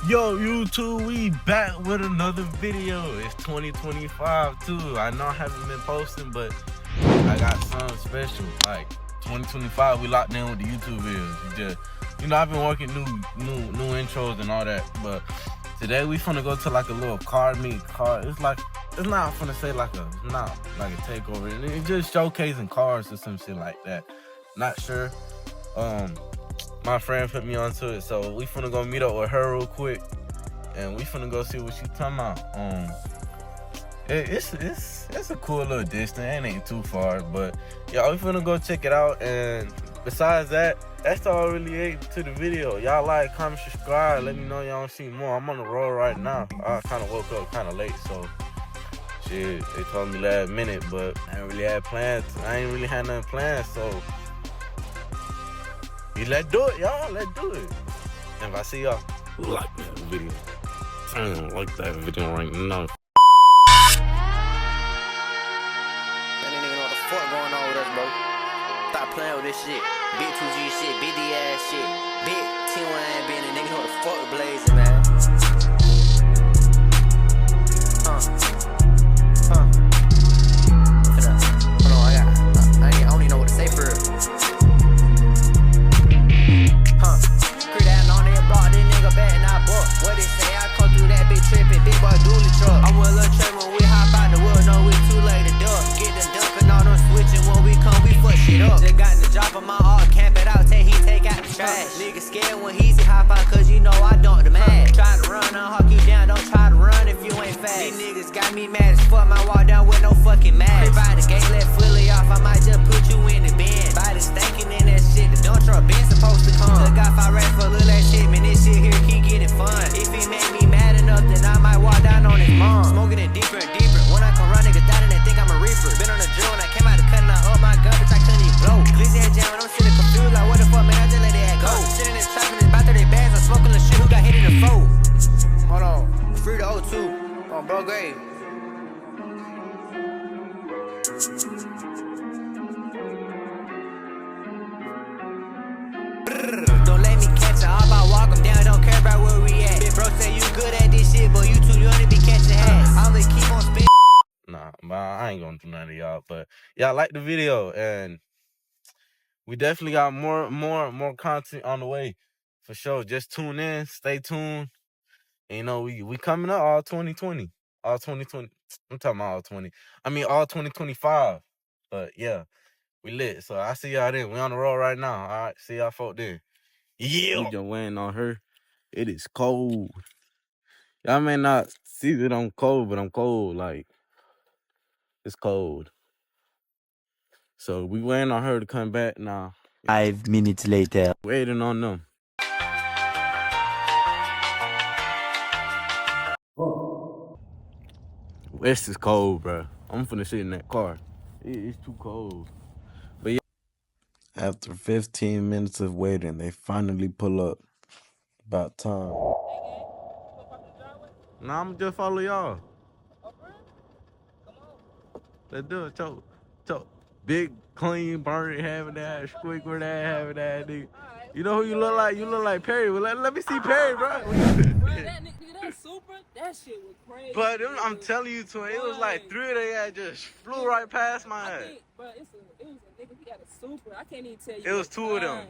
Yo, YouTube, we back with another video. It's 2025 too. I know I haven't been posting, but I got something special. Like 2025, we locked in with the YouTube videos. I've been working new intros and all that. But today we finna go to like a little car meet. It's not finna say not like a takeover. It's just showcasing cars or some shit like that. Not sure. My friend put me onto it, so we finna go meet up with her real quick, and we finna go see what she talking about. It's a cool little distance. It ain't too far, but yeah, we finna go check it out. And besides that, that's all really ate to the video. Y'all like, comment, subscribe. Let me know y'all see more. I'm on the road right now. I kind of woke up kind of late, so shit. They told me last minute, but I ain't really had plans. I ain't really had nothing planned, so. Let's do it, y'all. Let's do it. And if I see y'all like that video, I don't like that video right now. That nigga know what the fuck going on with us, bro. Stop playing with this shit. Big 2G shit, big D ass shit. Big T1 being a nigga know what the fuck blazing, man. Hold on, I don't even know what to say for real. What they say, I come through that big trippin', big boy dually truck. I'm with a little trip when we hop out the wood, no, we too late to duck. Get the dumpin' on them switchin', when we come, we fuck shit up. Just got in the drop of my art, camp it out, he take out the trash. Nigga scared when he see hop out, cause you know I don't demand. Try to run, I'll hawk you down, don't try to run if you ain't fast. These niggas got me mad as fuck, my walk down with no fucking mask. By the gate, let fully off, I might just put you in the bin. Body stinking in that shit, the dump truck been supposed to come. Took off, I ran for a little ass shit, man, this shit here keep getting fun. If he made me mad enough, then I might walk down on his mom. Smoking it deeper and deeper. When I come run, niggas down and they think I'm a reaper. Been on the drill when I came out the cut and I up my gun, bitch, I couldn't even blow. Glizzy had jam and I'm sitting confused, like what the fuck, man, I just let it go. Sitting in this trap and it's about 30 bags, I'm smoking the shit who got hit in the foe. Hold on, free the O2 on bro grave. Don't let me catch her, I'm about walk him down, don't care about where we at. Big bro say you good at this shit, but you too young to be catching hats. I'll just keep on spinning. Nah, I ain't gonna do none of y'all, but y'all like the video, and we definitely got more content on the way for sure. Just tune in, stay tuned. And, we coming up all 2020, all 2020. I'm talking about all 20. I mean all 2025. But yeah, we lit. So I see y'all then. We on the road right now. All right, see y'all folk then. Yeah. We just waiting on her. It is cold. Y'all may not see that I'm cold, but I'm cold. Like, it's cold. So we waiting on her to come back now. 5 minutes later. Waiting on them. West is cold, bro. I'm finna sit in that car. It's too cold. But yeah. After 15 minutes of waiting, they finally pull up. About time. Nah, I'm just follow y'all. Let's do it, choke. Big, clean, burnt, having that, squeaker, that, having that, nigga. You know who you look like? You look like Perry. Well, let me see Perry, bro. Bro, that super, that shit was crazy. But I'm telling you, twin, it was like 3 of them just flew right past my head. Bro, it was a nigga, he got a super. I can't even tell you. It was two of them.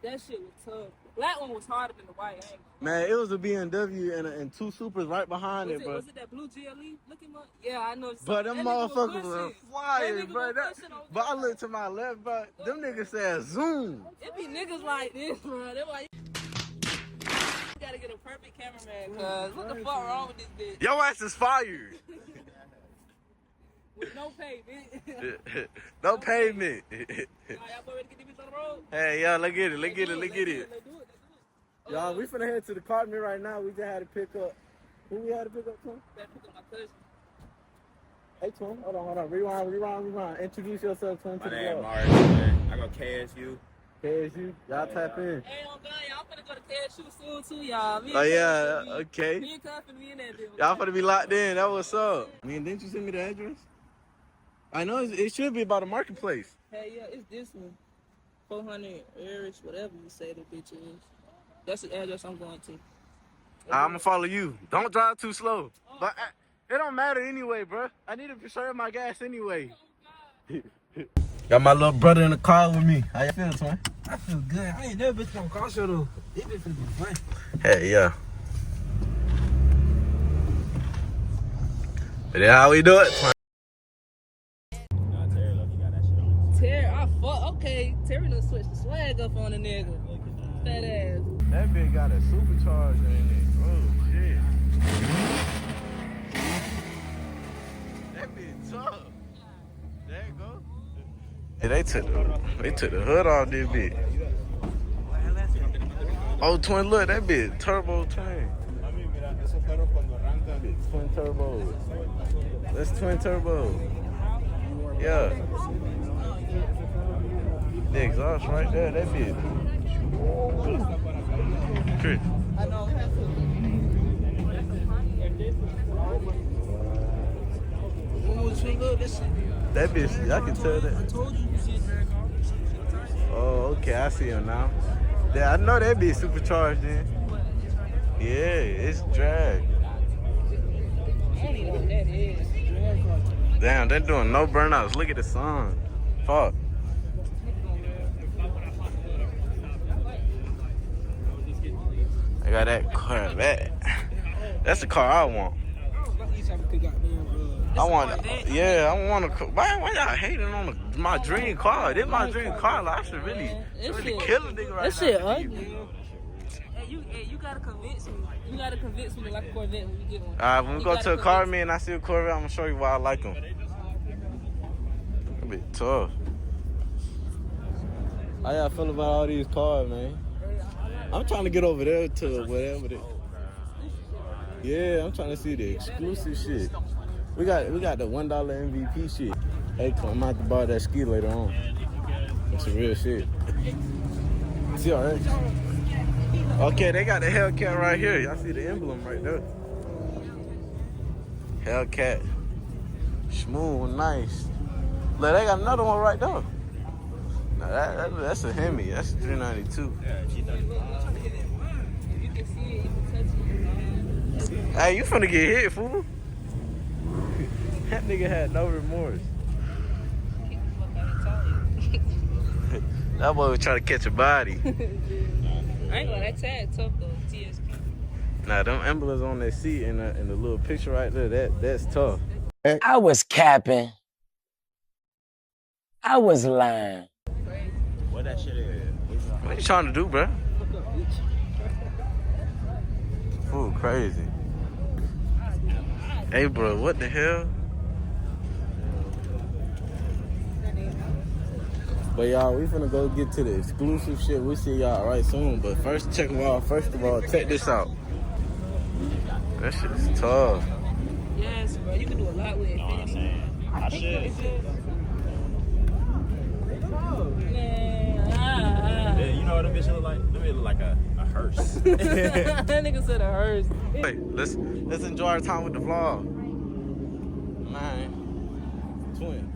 That shit was tough. The black one was harder than the white. Man, it was a BMW and two supers right behind it, bro. Was it that blue GLE looking much? Yeah, I know. But them motherfuckers were flying, bro. But I looked to my left, bro. Them niggas said zoom. It be niggas like this, bro. They like, you gotta get a perfect cameraman, cuz what the fuck wrong with this bitch? Your ass is fired. With no payment. No payment. Y'all ready to get this bitch on the road? Hey, y'all, let's get it. Let's do it. Y'all, we finna head to the carmeet right now. We just had to pick up. Who we had to pick up, Twin? We had to pick up my cousin. Hey, Twin. Hold on. Rewind. Introduce yourself, Twin, to the vlog. My name is Mark. I go KSU. KSU? Y'all tap in. Hey, on God, y'all finna go to KSU soon, too, y'all. Oh, yeah, okay. Me and Cuz finna be in that deal. Y'all finna be locked in. That what's up. Man, didn't you send me the address? I know it should be about a marketplace. Hey, yeah, it's this one. 400 Irish, whatever you say the bitch is. That's the address I'm going to. I'm gonna follow you. Don't drive too slow. But it don't matter anyway, bro. I need to preserve my gas anyway. Got my little brother in the car with me. How you feel, twin? I feel good. I ain't never been to no car show though. It been finna be fun. Hey, yeah. But that's how we do it, twin. Terry, I fuck. Okay, Terry done switched the swag up on the nigga. Fat ass. That bitch got a supercharger in it. Oh, shit. That bitch tough. There you go. Yeah, they took the hood off this bitch. Oh, twin, look, that bitch turbo twin. Twin turbo. That's twin turbo. Yeah. The exhaust right there, that bitch. Chris. That bitch, I can tell that. I told you you see a drag car. Oh, okay, I see him now. Yeah, I know that bitch supercharged then. Yeah, it's drag. I don't even know what that is. Drag car. Damn, they're doing no burnouts. Look at the sun. Fuck. I got that Corvette. That's the car I want. I want, yeah, I want to. Why y'all hating on my dream car? This my dream car. Like, I should really kill a nigga right now. That shit ugly. Hey, you gotta convince me. You gotta convince me to like a Corvette when you get one. Alright, when we go to a car meet and I see a Corvette, I'm gonna show you why I like them. It'll be tough. How y'all feel about all these cars, man? I'm trying to get over there to whatever they. Yeah, I'm trying to see the exclusive shit. We got the $1 MVP shit. Hey, I'm out to buy that ski later on. That's some real shit. See, alright. Okay, they got the Hellcat right here. Y'all see the emblem right there. Hellcat. Smooth, nice. Look, they got another one right there. Now that's a Hemi. That's a 392. Hey, you finna get hit, fool. That nigga had no remorse. That boy was trying to catch a body. I ain't gonna that tag tough though, TSP. Nah, them emblems on that seat and the little picture right there, that's tough. I was capping. I was lying. What that shit is? What you trying to do, bro? Fool, crazy. Hey, bro, what the hell? But y'all, we finna go get to the exclusive shit. We'll see y'all right soon. But first, check of all, check this out. That shit is tough. Yes, bro, you can do a lot with it. Know what I'm saying? I should. Yeah, you know what them bitches look like? Them bitches look like a hearse. That nigga said a hearse. Hey, let's enjoy our time with the vlog. Man, twin.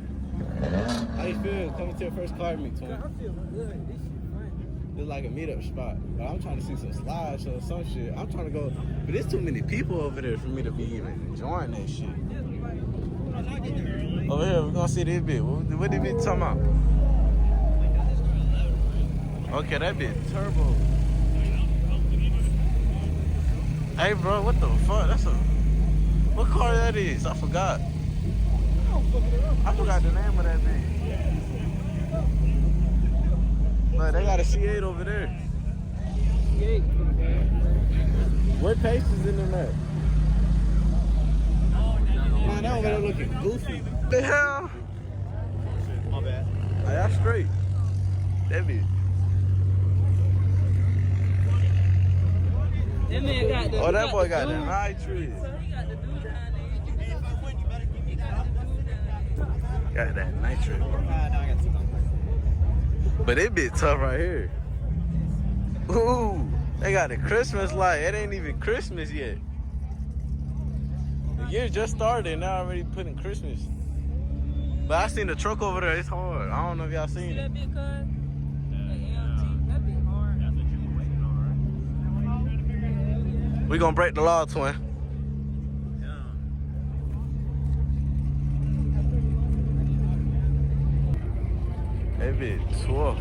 How you feel coming to your first car meet, twin? I feel good. This shit fun. It's like a meetup spot, but I'm trying to see some slides or some shit. I'm trying to go, but there's too many people over there for me to be even enjoying that shit. Over here, we're gonna see this bit. What this bit talking about? Okay, that bit turbo. Hey, bro, what the fuck? What car that is? I forgot. I forgot the name of that thing. But they got a C8 over there. What pace is in them at? Man, that over there looking goofy. What the hell? My bad. Oh, y'all straight. That bitch. That man got the. Oh, that boy got the dude. nitrous. So he got the dude down there. Got that nitrous. But it bit tough right here. Ooh, they got the Christmas light. It ain't even Christmas yet. The year just started and they're already putting Christmas. But I seen the truck over there. It's hard. I don't know if y'all seen See it. that big cuz? That LT, that big hard. That's what you were waiting on, We gonna break the law, twin. That bitch 12.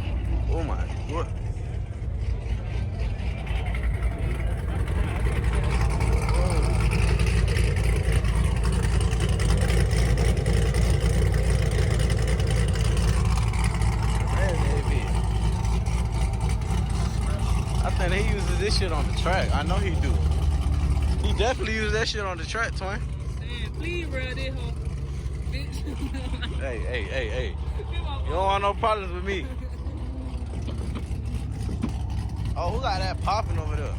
Oh my god. I think he uses this shit on the track. I know he do. He definitely uses that shit on the track, twin. Man, please, bro, this hoe. Bitch. Hey. You don't want no problems with me. Oh, who got that popping over there?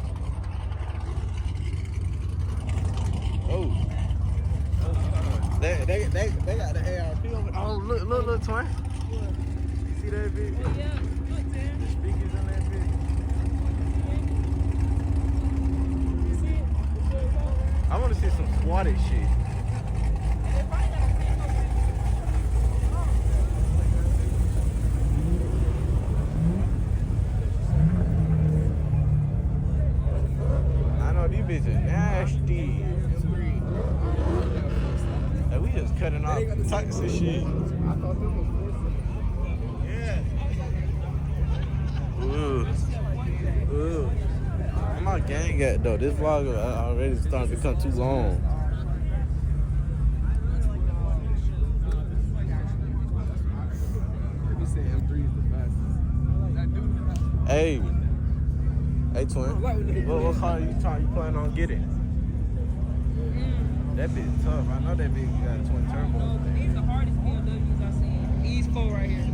Oh. They got the ARP over there. Oh, look, twin. You see that bitch? Oh, yeah. Look, Tim. The speakers in that bitch. You see it? I want to see some swatted shit. I know these bitches nasty. Like, we just cutting off types of shit. Yeah. Ooh. Where my gang at though? This vlog already starting to become too long. Hey, twin. What car you planning on getting? That bitch tough. I know that bitch got a twin turbo. No, these the hardest BMWs I've seen. These four right here.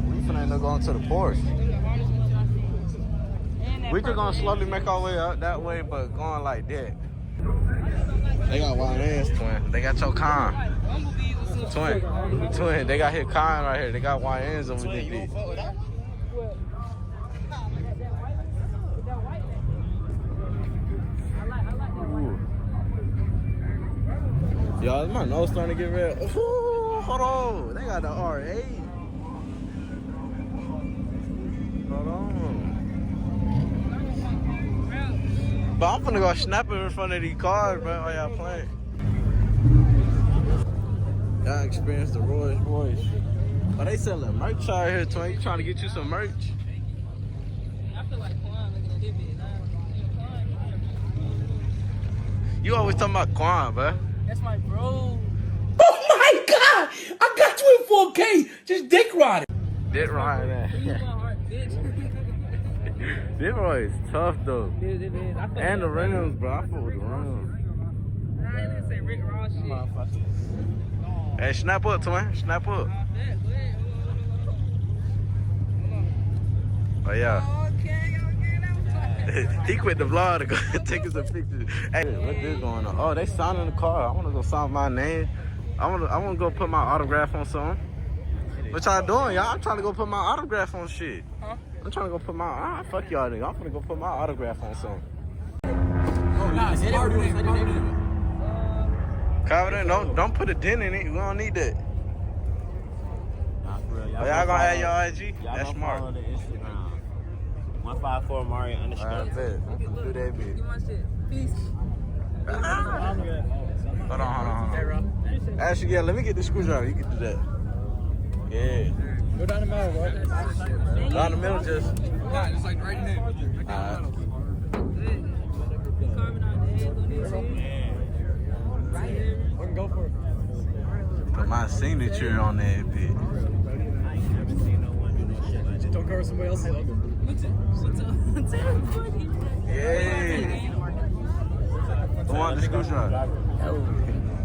We finna end up going to the Porsche. They're the hardest ones I've seen. And that We just gonna purple slowly make our way up that way, but going like that. They got YNs, twin. They got your con. Bumblebees or some Twin. They got his con right here. They got YNs over there. Y'all, my nose starting to get red. Ooh, hold on. They got the R8. Hold on. But I'm finna go snap it in front of these cars, bro, while y'all playing. Y'all experienced the Rolls Royce. Oh, they selling merch out here, twin. You trying to get you some merch? I feel like Quan looking at this bitch now. You always talking about Quan, bro. That's my bro. Oh my God! I got you in 4K. Just dick riding. Dick riding He's my that. heart, bitch. This boy is tough though. It is. I fuck And the with rims, bro. I fuck with the rims. Nah, I didn't say Rick Ross shit. Hey, snap up, twin. Snap up. I bet. Go ahead. Hold on. Oh yeah. Okay, that was He quit the vlog to go take us a picture. Hey, what this going on? Oh, they signing the car. I want to go sign my name. I want to go put my autograph on something. What y'all doing, y'all? I'm trying to go put my autograph on shit. Huh? I'm trying to go put my fuck y'all nigga. I'm gonna go put my autograph on something. Oh, nah, it's Cover it. Don't put a dent in it. We don't need that. Nah, for real. Oh, y'all gonna add your IG? Y'all That's gonna smart. follow the Instagram. 154 Mario I underscore. bet. I'm gonna do that bit. You want shit? Peace. Hold on. Actually, yeah, let me get the screwdriver. You can do that. Yeah. Go down the middle, bro. Down the middle, just. Nah, just like right in there. Right down the middle. Carving out the heads on this shit. We can go for it. Put my signature on that bit. I ain't never seen no one do no shit like that. Don't cover somebody else's logo. What's up? Yeah. Who want the screwdriver?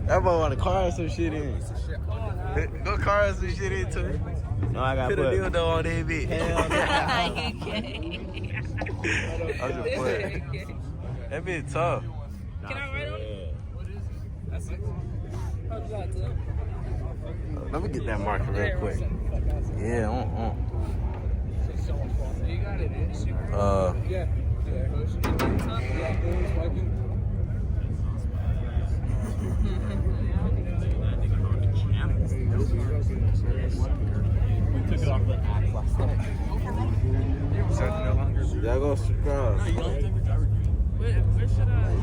That boy want to carve some shit in. Go carve some shit in too. No, I got Put a dildo on that bit. Hell I'm just playing. That bit tough. Can I write on it? That's it. How you got to? Let me get that marker real quick. Yeah, You got it, Yeah. We took it off the axe last night. Y'all go subscribe. Where should I?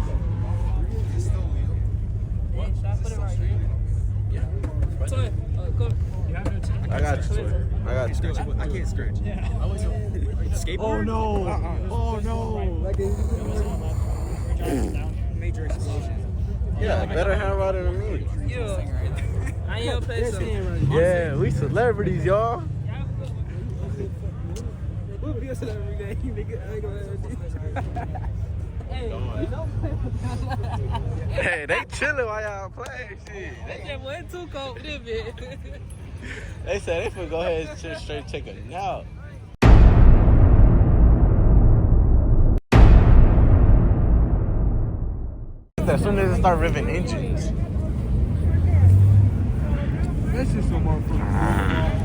I can't scratch. Yeah. Skateboard? Oh no. Oh no. Major explosion. Yeah, better handwriting than me. Yeah. I ain't gonna play some. Yeah, we celebrities, y'all. We'll be a celebrity, nigga. I ain't gonna Hey, they chilling while y'all play shit. That wasn't too cold, this bit. They said they finna go ahead and just straight take a nap. As soon as it start revving engines. This is so motherfucker.